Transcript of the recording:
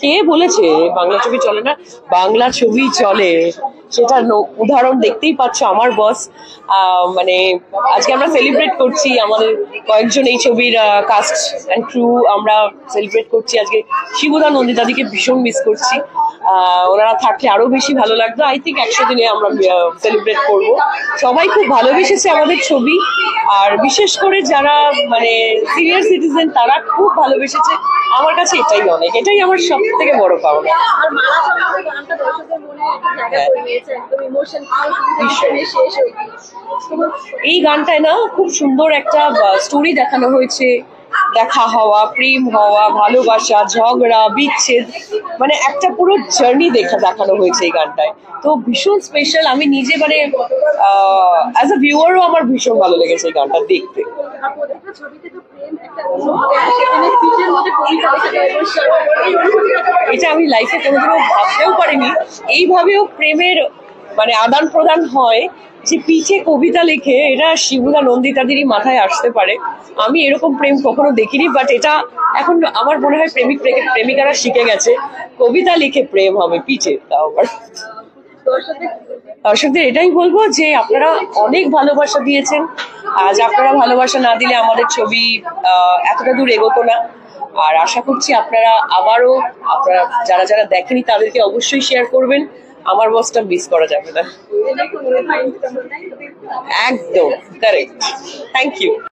কে বলেছে বাংলা ছবি চলে না? বাংলা ছবি চলে, সেটা উদাহরণ দেখতেই পাচ্ছ। আমার বস মানে আজকে আমরা সেলিব্রেট করছি, আমাদের কয়েকজন এই ছবির কাস্ট অ্যান্ড ক্রু আমরা সেলিব্রেট করছি আজকে। শিবুদা নন্দিতাদিকে ভীষণ মিস করছি, ওনারা থাকলে আরো বেশি ভালো লাগতো। আই থিঙ্ক 100 দিনে আমরা সেলিব্রেট করব। সবাই খুব ভালোবেসেছে আমাদের ছবি, আর বিশেষ করে যারা মানে সিনিয়র সিটিজেন তারা খুব ভালোবেসেছে। আমার কাছে এটাই অনেক, এটাই আমার সব থেকে বড় পাওনা। এই গানটায় না খুব সুন্দর একটা স্টোরি দেখানো হয়েছে, দেখা হওয়া, প্রেম হওয়া, ভালোবাসা, ঝগড়া, বিচ্ছেদ, মানে একটা পুরো জার্নি দেখানো হয়েছে এই গানটায়। তো ভীষণ স্পেশাল। আমি নিজে মানে অ্যাজ আ ভিউয়ারও আমার ভীষণ ভালো লেগেছে এই গানটা দেখতে। এটা আমি লাইফে কোনোদিনও ভাবতেও পারিনি এইভাবেও প্রেমের মানে আদান প্রদান হয়, যে পিঠে কবিতা লিখে। এটা শিবুদা নন্দিতাদেরই মাথায় আসতে পারে। আমি এরকম প্রেম কখনো দেখিনি, বাট এটা এখন আমার মনে হয় প্রেমিকারা শিখে গেছে, কবিতা লিখে প্রেম হবে পিঠে। তাও আবার দর্শকদের এটাই বলবো যে আপনারা অনেক ভালোবাসা দিয়েছেন। আজ আপনারা ভালোবাসা না দিলে আমাদের ছবি এতটা দূর এগোতো না। আর আশা করছি আপনারা আবারও, আপনারা যারা যারা দেখেনি তাদেরকে অবশ্যই শেয়ার করবেন। আমার বসটা মিস করা যাবে না। একদম কারেক্ট। Thank you.